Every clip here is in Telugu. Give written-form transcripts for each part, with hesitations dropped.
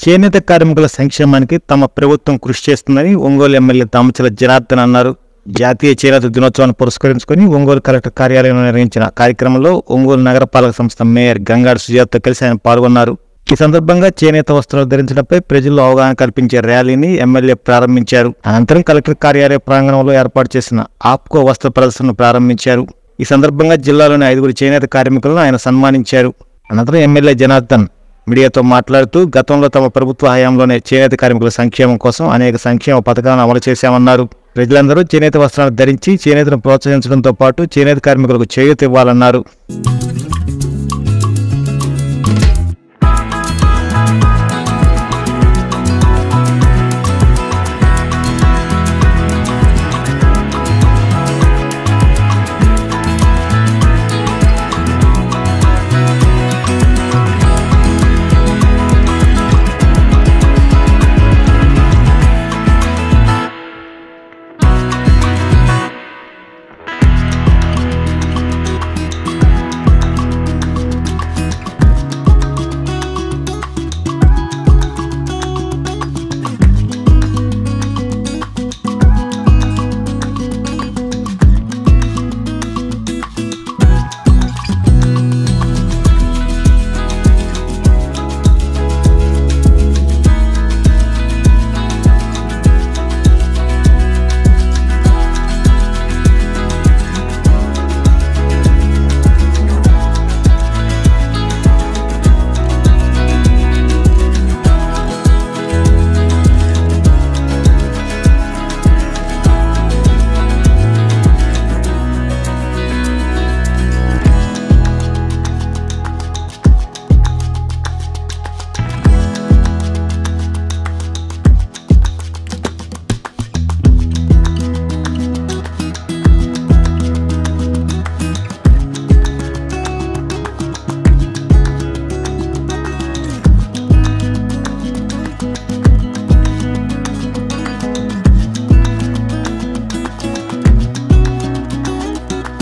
చేనేత కార్మికుల సంక్షేమానికి తమ ప్రభుత్వం కృషి చేస్తుందని ఒంగోలు ఎమ్మెల్యే దామచల జనార్దన్ అన్నారు. జాతీయ చేనేత దినోత్సవాన్ని పురస్కరించుకుని ఒంగోలు కలెక్టర్ కార్యాలయంలో నిర్వహించిన కార్యక్రమంలో ఒంగోలు నగరపాలక సంస్థ మేయర్ గంగాడి సుజాతతో కలిసి ఆయన పాల్గొన్నారు. ఈ సందర్భంగా చేనేత వస్త్రాలు ధరించడంపై ప్రజల్లో అవగాహన కల్పించే ర్యాలీని ఎమ్మెల్యే ప్రారంభించారు. అనంతరం కలెక్టర్ కార్యాలయ ప్రాంగణంలో ఏర్పాటు చేసిన ఆప్కో వస్త్ర ప్రదర్శనను ప్రారంభించారు. ఈ సందర్భంగా జిల్లాలోని 5 చేనేత కార్మికులను ఆయన సన్మానించారు. అనంతరం ఎమ్మెల్యే జనార్దన్ మీడియాతో మాట్లాడుతూ గతంలో తమ ప్రభుత్వ హయాంలోనే చేనేత కార్మికుల సంక్షేమం కోసం అనేక సంక్షేమ పథకాలను అమలు చేశామన్నారు. ప్రజలందరూ చేనేత వస్త్రాలు ధరించి చేనేతను ప్రోత్సహించడంతో పాటు చేనేత కార్మికులకు చేయూత ఇవ్వాలన్నారు.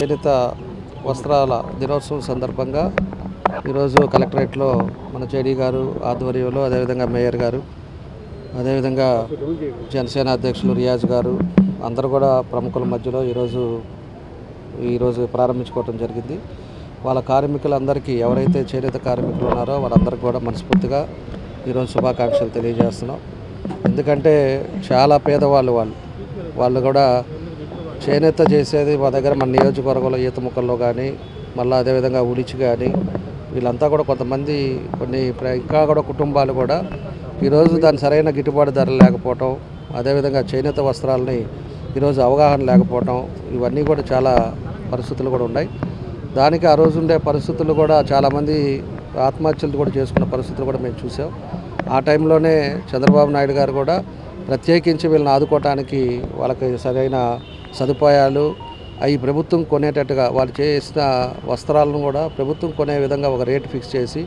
చేనేత వస్త్రాల దినోత్సవం సందర్భంగా ఈరోజు కలెక్టరేట్లో మన జేడీ గారు ఆధ్వర్యంలో, అదేవిధంగా మేయర్ గారు, అదేవిధంగా జనసేన అధ్యక్షులు రియాజ్ గారు అందరూ కూడా ప్రముఖుల మధ్యలో ఈరోజు ప్రారంభించుకోవడం జరిగింది. వాళ్ళ కార్మికులందరికీ, ఎవరైతే చేనేత కార్మికులు ఉన్నారో వాళ్ళందరికీ కూడా మనస్ఫూర్తిగా ఈరోజు శుభాకాంక్షలు తెలియజేస్తున్నాం. ఎందుకంటే చాలా పేదవాళ్ళు వాళ్ళు కూడా చేనేత చేసేది మా దగ్గర మన నియోజకవర్గంలో ఈత ముక్కల్లో కానీ, మళ్ళీ అదేవిధంగా ఉలిచి కానీ, వీళ్ళంతా కూడా కొంతమంది ఇంకా కూడా కుటుంబాలు కూడా ఈరోజు దాని సరైన గిట్టుబాటు ధర లేకపోవటం, అదేవిధంగా చేనేత వస్త్రాలని ఈరోజు అవగాహన లేకపోవటం, ఇవన్నీ కూడా చాలా పరిస్థితులు కూడా ఉన్నాయి. దానికి ఆ రోజు ఉండే పరిస్థితులు కూడా చాలామంది ఆత్మహత్యలు కూడా చేసుకున్న పరిస్థితులు కూడా మేము చూసాం. ఆ టైంలోనే చంద్రబాబు నాయుడు గారు కూడా ప్రత్యేకించి వీళ్ళని ఆదుకోవటానికి వాళ్ళకి సరైన సదుపాయాలు అవి ప్రభుత్వం కొనేటట్టుగా వాళ్ళు చేసిన వస్త్రాలను కూడా ప్రభుత్వం కొనే విధంగా ఒక రేటు ఫిక్స్ చేసి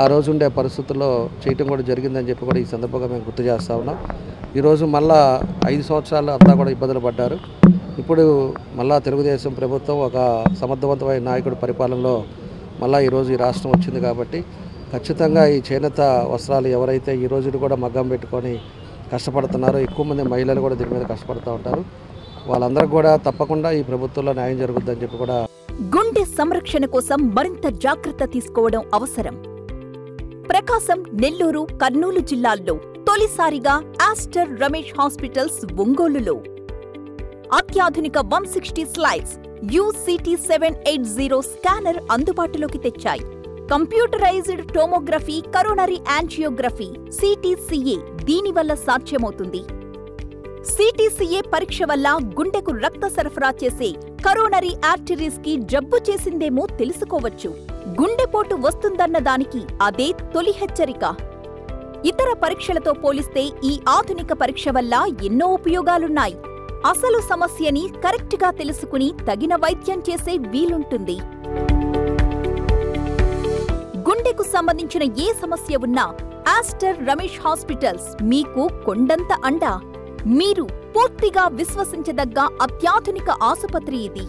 ఆ రోజు ఉండే పరిస్థితుల్లో చేయటం కూడా జరిగిందని చెప్పి కూడా ఈ సందర్భంగా మేము గుర్తు చేస్తూ ఉన్నాం. ఈరోజు మళ్ళా 5 సంవత్సరాలు అంతా కూడా ఇబ్బందులు పడ్డారు. ఇప్పుడు మళ్ళా తెలుగుదేశం ప్రభుత్వం ఒక సమర్థవంతమైన నాయకుడి పరిపాలనలో మళ్ళీ ఈరోజు ఈ రాష్ట్రం వచ్చింది కాబట్టి ఖచ్చితంగా ఈ చేనేత వస్త్రాలు ఎవరైతే ఈ రోజు కూడా మగ్గం పెట్టుకొని కష్టపడుతున్నారో, ఎక్కువ మంది మహిళలు కూడా దీని మీద కష్టపడుతూ ఉంటారు, వాళ్ళందరికీ కూడా తప్పకుండా ఈ ప్రభుత్వంలో న్యాయం జరుగుతుందని చెప్పి కూడా. గుండె సంరక్షణ కోసం మరింత జాగ్రత్త తీసుకోవడం అవసరం. ప్రకాశం, నెల్లూరు, కర్నూలు జిల్లాల్లో తొలిసారిగా ఆస్టర్ రమేష్ హాస్పిటల్స్ ఒంగోలులో అత్యాధునిక 160 స్లైడ్స్ UCT 780 స్కానర్ అందుబాటులోకి తెచ్చాయి. Computerised tomography, coronary angiography, CTCA దీనివల్ల సాధ్యమవుతుంది. CTCA పరీక్ష వల్ల గుండెకు రక్త సరఫరా చేసే కరోనరీ ఆర్టరీస్ కి జబ్బు చేసిందేమో తెలుసుకోవచ్చు. గుండెపోటు వస్తుందన్న దానికి అదే తొలి హెచ్చరిక. ఇతర పరీక్షలతో పోలిస్తే ఈ ఆధునిక పరీక్ష వల్ల ఎన్నో ఉపయోగాలున్నాయి. అసలు సమస్యని కరెక్ట్గా తెలుసుకుని తగిన వైద్యం చేసే వీలుంటుంది. గుండెకు సంబంధించిన ఏ సమస్య ఉన్నా ఆస్టర్ రమేష్ హాస్పిటల్స్ మీకు కొండంత అండ. మీరు పూర్తిగా విశ్వసించదగ్గ అత్యాధునిక ఆసుపత్రి ఇది.